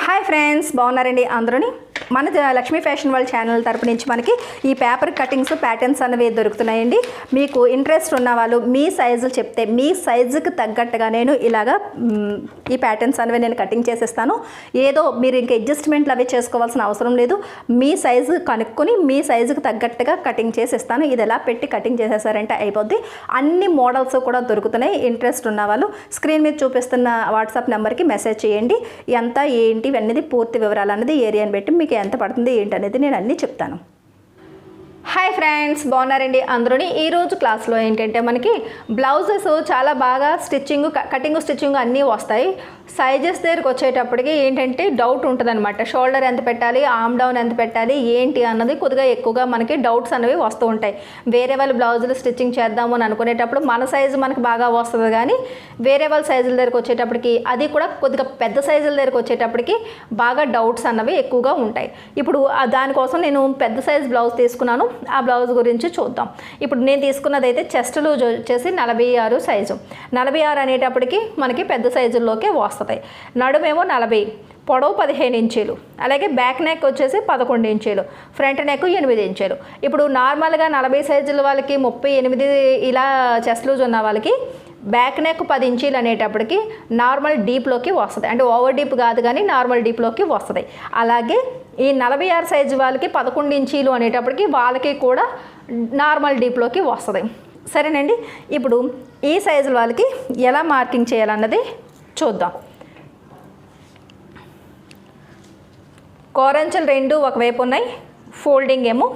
Hi friends, బాగున్నారండి అందరూని. మన Lakshmi fashion world channel తరపు నుంచి మనకి ఈ పేపర్ కటింగ్స్ ప్యాటర్న్స్ అనేవి దొరుకుతున్నాయండి. మీకు ఇంట్రెస్ట్ ఉన్న వాళ్ళు మీ సైజులు చెప్తే మీ సైజుకి తగ్గట్టుగా నేను ఇలాగా ఈ ప్యాటర్న్స్ అనేవి నేను కటింగ్ చేసేస్తాను. ఏదో మీరు ఇంకా అడ్జస్ట్మెంట్లు అవి చేసుకోవాల్సిన అవసరం లేదు. మీ సైజు కనుక్కొని మీ సైజుకి తగ్గట్టుగా కటింగ్ చేసేస్తాను. ఇది ఎలా పెట్టి కటింగ్ చేసేసారంటే అయిపోద్ది. అన్ని మోడల్స్ కూడా దొరుకుతున్నాయి. ఇంట్రెస్ట్ ఉన్న వాళ్ళు స్క్రీన్ మీద చూపిస్తున్న వాట్సాప్ నెంబర్కి మెసేజ్ చేయండి. ఎంత ఏంటి ఇవన్నీ పూర్తి వివరాలు అనేది ఏరియాని బట్టి మీకు ఎంత పడుతుంది ఏంటనేది నేను అన్నీ చెప్తాను. హాయ్ ఫ్రెండ్స్, బాగున్నారండి అందరూని. ఈరోజు క్లాస్లో ఏంటంటే మనకి బ్లౌజెస్ చాలా బాగా కటింగ్ స్టిచ్చింగ్ అన్నీ వస్తాయి. సైజెస్ దగ్గరికి వచ్చేటప్పటికి ఏంటంటే డౌట్ ఉంటుంది అనమాట. షోల్డర్ ఎంత పెట్టాలి, ఆర్మ్ డౌన్ ఎంత పెట్టాలి ఏంటి అన్నది కొద్దిగా ఎక్కువగా మనకి డౌట్స్ అనేవి వస్తూ ఉంటాయి. వేరే వాళ్ళ బ్లౌజులు స్టిచ్చింగ్ చేద్దాము అని అనుకునేటప్పుడు మన సైజు మనకు బాగా వస్తుంది, కానీ వేరే వాళ్ళ సైజుల దగ్గరికి వచ్చేటప్పటికి అది కూడా కొద్దిగా పెద్ద సైజుల దగ్గరికి వచ్చేటప్పటికి బాగా డౌట్స్ అన్నవి ఎక్కువగా ఉంటాయి. ఇప్పుడు దానికోసం నేను పెద్ద సైజు బ్లౌజ్ తీసుకున్నాను. ఆ బ్లౌజ్ గురించి చూద్దాం. ఇప్పుడు నేను తీసుకున్నది అయితే చెస్ట్ లూజ్ వచ్చేసి 46 సైజు. 46 అనేటప్పటికి మనకి పెద్ద సైజుల్లోకే వస్తుంది. నడుమేమో 40, పొడవు 15 ఇంచీలు, అలాగే బ్యాక్ నెక్ వచ్చేసి 11 ఇంచీలు, ఫ్రంట్ నెక్ 8 ఇంచీలు. ఇప్పుడు నార్మల్గా 40 సైజుల వాళ్ళకి 38 ఇలా చెస్ట్ లూజ్ ఉన్న వాళ్ళకి బ్యాక్ నెక్ 10 ఇంచీలు అనేటప్పటికి నార్మల్ డీప్లోకి వస్తుంది. అంటే ఓవర్ డీప్ కాదు, కానీ నార్మల్ డీప్లోకి వస్తుంది. అలాగే ఈ 46 సైజు వాళ్ళకి 11 ఇంచీలు అనేటప్పటికి వాళ్ళకి కూడా నార్మల్ డీప్లోకి వస్తుంది. సరేనండి, ఇప్పుడు ఈ సైజుల వాళ్ళకి ఎలా మార్కింగ్ చేయాలన్నది చూద్దాం. కోరంచెలు 2 ఒకవైపు ఉన్నాయి, ఫోల్డింగ్ ఏమో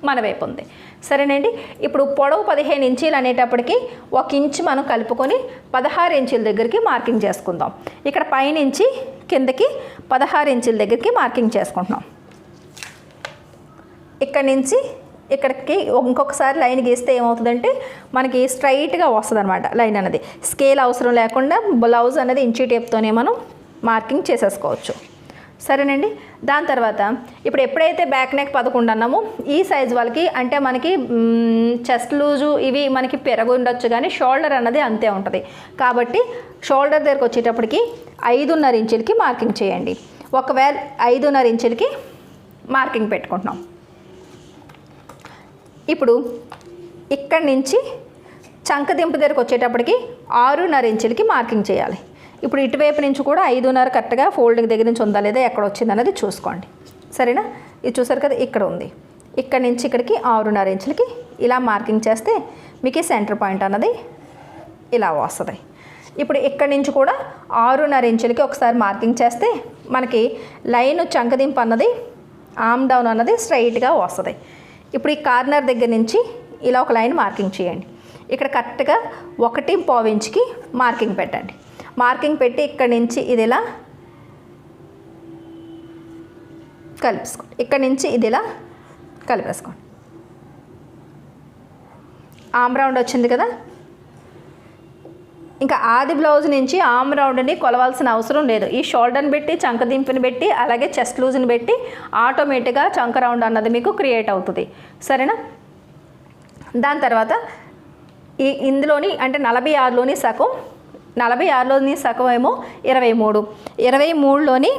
మన వైపు ఉంది. సరేనండి, ఇప్పుడు పొడవు 15 ఇంచీలు అనేటప్పటికి 1 ఇంచు మనం కలుపుకొని 16 ఇంచుల దగ్గరికి మార్కింగ్ చేసుకుందాం. ఇక్కడ పైనుంచి కిందకి 16 ఇంచుల దగ్గరికి మార్కింగ్ చేసుకుంటున్నాం. ఇక్కడి నుంచి ఇక్కడికి ఇంకొకసారి లైన్ గీస్తే ఏమవుతుందంటే మనకి స్ట్రైట్గా వస్తుంది అనమాట. లైన్ అనేది స్కేల్ అవసరం లేకుండా బ్లౌజ్ అనేది ఇంచీ టేప్తోనే మనం మార్కింగ్ చేసేసుకోవచ్చు. సరేనండి, దాని తర్వాత ఇప్పుడు ఎప్పుడైతే బ్యాక్ నెక్ 11 అన్నామో ఈ సైజు వాళ్ళకి అంటే మనకి చెస్ట్ లూజు ఇవి మనకి పెరగు ఉండొచ్చు, కానీ షోల్డర్ అన్నది అంతే ఉంటుంది. కాబట్టి షోల్డర్ దగ్గరకు వచ్చేటప్పటికి 5.5 ఇంచులకి మార్కింగ్ చేయండి. ఒకవేళ 5.5 ఇంచులకి మార్కింగ్ పెట్టుకుంటున్నాం. ఇప్పుడు ఇక్కడి నుంచి చంకదింపు దగ్గరకు వచ్చేటప్పటికి 6.5 ఇంచులకి మార్కింగ్ చేయాలి. ఇప్పుడు ఇటువైపు నుంచి కూడా 5.5 కరెక్ట్గా ఫోల్డింగ్ దగ్గర నుంచి ఉందా లేదా ఎక్కడ వచ్చింది అనేది చూసుకోండి. సరేనా, ఇది చూసారు కదా, ఇక్కడ ఉంది. ఇక్కడ నుంచి ఇక్కడికి 6.5 ఇంచులకి ఇలా మార్కింగ్ చేస్తే మీకు సెంటర్ పాయింట్ అన్నది ఇలా వస్తుంది. ఇప్పుడు ఇక్కడి నుంచి కూడా 6.5 ఇంచులకి ఒకసారి మార్కింగ్ చేస్తే మనకి లైన్ చంకదింపు అన్నది ఆర్మ్ డౌన్ అన్నది స్ట్రైట్గా వస్తుంది. ఇప్పుడు ఈ కార్నర్ దగ్గర నుంచి ఇలా ఒక లైన్ మార్కింగ్ చేయండి. ఇక్కడ కరెక్ట్గా 1.5 ఇంచుకి మార్కింగ్ పెట్టండి. మార్కింగ్ పెట్టి ఇక్కడి నుంచి ఇది ఇలా కలిపేసుకోండి. ఇక్కడి నుంచి ఇది ఇలా కలిపేసుకోండి. ఆర్మ్ రౌండ్ వచ్చింది కదా. ఇంకా ఆది బ్లౌజ్ నుంచి ఆర్మ్ రౌండ్ని కొలవాల్సిన అవసరం లేదు. ఈ షోల్డర్ని పెట్టి చంకదింపుని పెట్టి అలాగే చెస్ట్ లూజ్ని పెట్టి ఆటోమేటిక్గా చంక రౌండ్ అన్నది మీకు క్రియేట్ అవుతుంది. సరేనా, దాని తర్వాత ఇందులోని అంటే 46లోని సగం, 46లోని సగం ఏమో 23, 23లోని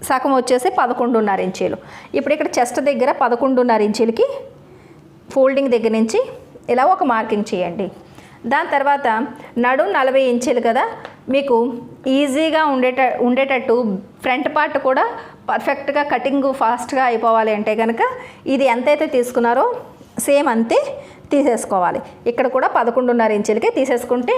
సగం వచ్చేసి 11.5 ఇంచీలు. ఇప్పుడు ఇక్కడ చెస్ట్ దగ్గర 11.5 ఇంచీలకి ఫోల్డింగ్ దగ్గర నుంచి ఇలా ఒక మార్కింగ్ చేయండి. దాని తర్వాత నడు 40 ఇంచీలు కదా, మీకు ఈజీగా ఉండేటట్టు ఫ్రంట్ పార్ట్ కూడా పర్ఫెక్ట్గా కటింగ్ ఫాస్ట్గా అయిపోవాలి అంటే కనుక ఇది ఎంతైతే తీసుకున్నారో సేమ్ అంతే తీసేసుకోవాలి. ఇక్కడ కూడా 11.5 ఇంచులకే తీసేసుకుంటే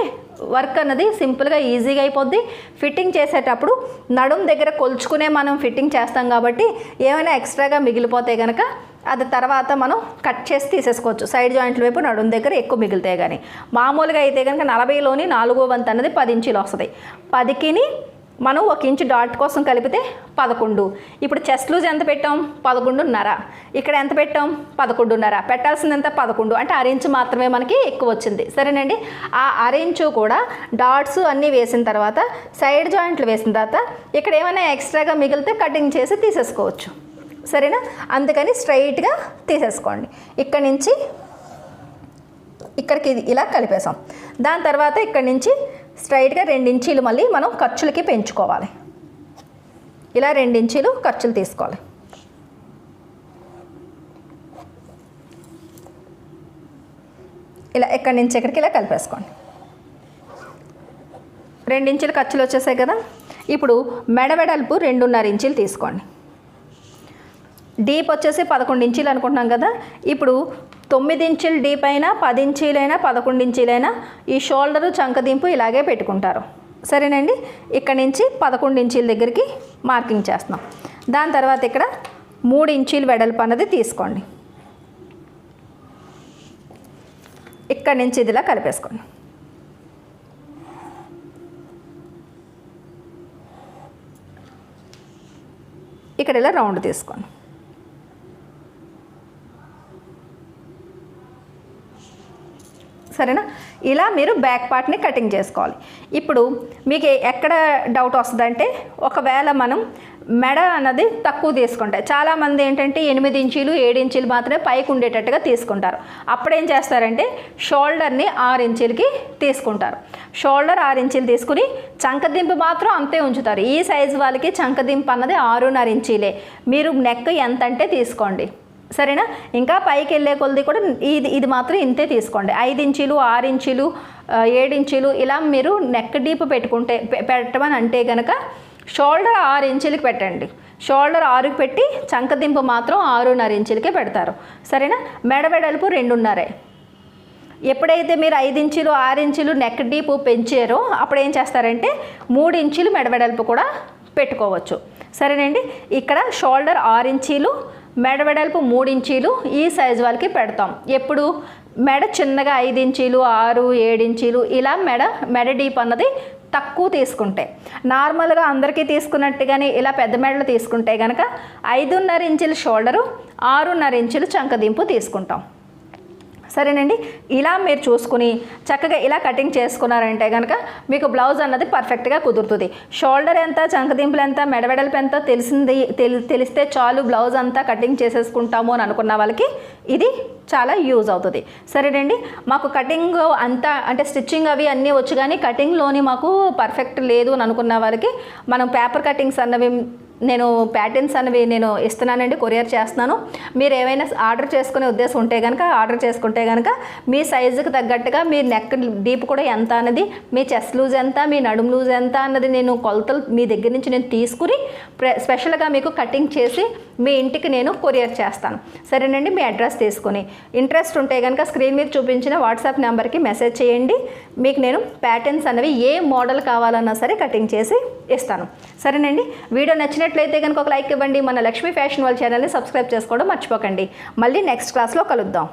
వర్క్ అన్నది సింపుల్గా ఈజీగా అయిపోద్ది. ఫిట్టింగ్ చేసేటప్పుడు నడుం దగ్గర కొలుచుకునే మనం ఫిట్టింగ్ చేస్తాం కాబట్టి ఏమైనా ఎక్స్ట్రాగా మిగిలిపోతే కనుక అది తర్వాత మనం కట్ చేసి తీసేసుకోవచ్చు. సైడ్ జాయింట్ల వైపు నడుం దగ్గర ఎక్కువ మిగిలితే కానీ. మామూలుగా అయితే కనుక 40లోని 4వ వంతు అన్నది 10 ఇంచులు వస్తుంది. 10కి మనం 1 ఇంచు డాట్ కోసం కలిపితే 11. ఇప్పుడు చెస్ట్ లూజ్ ఎంత పెట్టాం? 11.5. ఇక్కడ ఎంత పెట్టాం? 11.5. పెట్టాల్సింది ఎంత? 11. అంటే 1 ఇంచు మాత్రమే మనకి ఎక్కువ వచ్చింది. సరేనండి, ఆ 1 ఇంచు కూడా డాట్స్ అన్నీ వేసిన తర్వాత సైడ్ జాయింట్లు వేసిన తర్వాత ఇక్కడ ఏమైనా ఎక్స్ట్రాగా మిగిలితే కటింగ్ చేసి తీసేసుకోవచ్చు. సరేనా, అందుకని స్ట్రైట్గా తీసేసుకోండి. ఇక్కడి నుంచి ఇక్కడికి ఇలా కలిపేసాం. దాని తర్వాత ఇక్కడి నుంచి స్ట్రైట్గా 2 ఇంచీలు మళ్ళీ మనం ఖర్చులకి పెంచుకోవాలి. ఇలా 2 ఇంచీలు ఖర్చులు తీసుకోవాలి. ఇలా ఎక్కడి నుంచి ఎక్కడికి ఇలా కలిపేసుకోండి. 2 ఇంచులు ఖర్చులు వచ్చేసాయి కదా. ఇప్పుడు మెడ వెడల్పు 2.5 ఇంచులు తీసుకోండి. డీప్ వచ్చేసి 11 ఇంచులు అనుకుంటున్నాం కదా. ఇప్పుడు 9 ఇంచులు డీప్ అయినా 10 ఇంచీలైనా 11 ఇంచీలైనా ఈ షోల్డరు చంకదింపు ఇలాగే పెట్టుకుంటారు. సరేనండి. ఇక్కడ నుంచి 11 ఇంచీల దగ్గరికి మార్కింగ్ చేస్తున్నాం. దాని తర్వాత ఇక్కడ 3 ఇంచీలు వెడల్పు అన్నది తీసుకోండి. ఇక్కడ నుంచి ఇదిలా కలిపేసుకోండి. ఇక్కడ ఇలా రౌండ్ తీసుకోండి. సరేనా. ఇలా మీరు బ్యాక్ పార్ట్ని కటింగ్ చేసుకోవాలి. ఇప్పుడు మీకు ఎక్కడ డౌట్ వస్తుందంటే, ఒకవేళ మనం మెడ అన్నది తక్కువ తీసుకుంటే, చాలామంది ఏంటంటే 8 ఇంచీలు 7 ఇంచీలు మాత్రమే పైకి ఉండేటట్టుగా తీసుకుంటారు. అప్పుడేం చేస్తారంటే షోల్డర్ని 6 ఇంచీలకి తీసుకుంటారు. షోల్డర్ 6 ఇంచీలు తీసుకుని చంకదింపు మాత్రం అంతే ఉంచుతారు. ఈ సైజు వాళ్ళకి చంకదింపు అన్నది 6.5 ఇంచీలే. మీరు నెక్ ఎంత అంటే తీసుకోండి. సరేనా. ఇంకా పైకి వెళ్ళే కొలది కూడా ఇది మాత్రం ఇంతే తీసుకోండి. 5 ఇంచీలు 6 ఇంచీలు 7 ఇంచీలు ఇలా మీరు నెక్ డీప్ పెట్టమని అంటే కనుక షోల్డర్ 6 ఇంచీలకి పెట్టండి. షోల్డర్ 6కి పెట్టి చంకదింపు మాత్రం 6.5 ఇంచీలకే పెడతారు. సరేనా. మెడ వెడల్పు 2.5. ఎప్పుడైతే మీరు 5 ఇంచీలు 6 ఇంచీలు నెక్ డీప్ పెంచారో అప్పుడు ఏం చేస్తారంటే 3 ఇంచీలు మెడ వెడల్పు కూడా పెట్టుకోవచ్చు. సరేనండి. ఇక్కడ షోల్డర్ 6 ఇంచీలు మెడ వెడల్పు 3 ఇంచీలు ఈ సైజు వాళ్ళకి పెడతాం. ఎప్పుడు మెడ చిన్నగా 5 ఇంచీలు 6 7 ఇంచీలు ఇలా మెడ డీప్ అన్నది తక్కువ తీసుకుంటే, నార్మల్గా అందరికీ తీసుకున్నట్టుగానే ఇలా పెద్ద మెడలు తీసుకుంటే కనుక 5.5 ఇంచుల షోల్డరు 6.5 ఇంచులు చంకదింపు తీసుకుంటాం. సరేనండి. ఇలా మీరు చూసుకుని చక్కగా ఇలా కటింగ్ చేసుకున్నారంటే కనుక మీకు బ్లౌజ్ అన్నది పర్ఫెక్ట్గా కుదురుతుంది. షోల్డర్ ఎంత, చంకదింపులు ఎంత, మెడవెడల్పు ఎంత తెలిస్తే చాలు బ్లౌజ్ అంతా కటింగ్ చేసేసుకుంటాము అని అనుకున్న వాళ్ళకి ఇది చాలా యూజ్ అవుతుంది. సరేనండి. మాకు కటింగ్ అంతా అంటే స్టిచ్చింగ్ అవి అన్నీ వచ్చు, కానీ కటింగ్లోని మాకు పర్ఫెక్ట్ లేదు అని అనుకున్న వాళ్ళకి మనం పేపర్ కటింగ్స్ అన్నవి ప్యాటర్న్స్ అనేవి నేను ఇస్తున్నానండి, కొరియర్ చేస్తున్నాను. మీరు ఏమైనా ఆర్డర్ చేసుకునే ఉద్దేశం ఉంటే కనుక ఆర్డర్ చేసుకుంటే కనుక మీ సైజుకి తగ్గట్టుగా మీ నెక్ డీప్ కూడా ఎంత అన్నది, మీ చెస్ట్ లూజ్ ఎంత, మీ నడుము లూజ్ ఎంత అన్నది నేను కొలతలు మీ దగ్గర నుంచి నేను తీసుకుని స్పెషల్గా మీకు కటింగ్ చేసి మీ ఇంటికి నేను కొరియర్ చేస్తాను. సరేనండి. మీ అడ్రస్ తీసుకుని ఇంట్రెస్ట్ ఉంటే కనుక స్క్రీన్ మీద చూపించిన వాట్సాప్ నెంబర్కి మెసేజ్ చేయండి. మీకు నేను ప్యాటర్న్స్ అనేవి ఏ మోడల్ కావాలన్నా సరే కటింగ్ చేసి ఇస్తాను. సరేనండి. వీడియో నచ్చినట్లయితే కనుక ఒక లైక్ ఇవ్వండి. మన లక్ష్మీ ఫ్యాషన్ వాళ్ళ ఛానల్ని సబ్స్క్రైబ్ చేసుకోవడం మర్చిపోకండి. మళ్ళీ నెక్స్ట్ క్లాస్లో కలుద్దాం.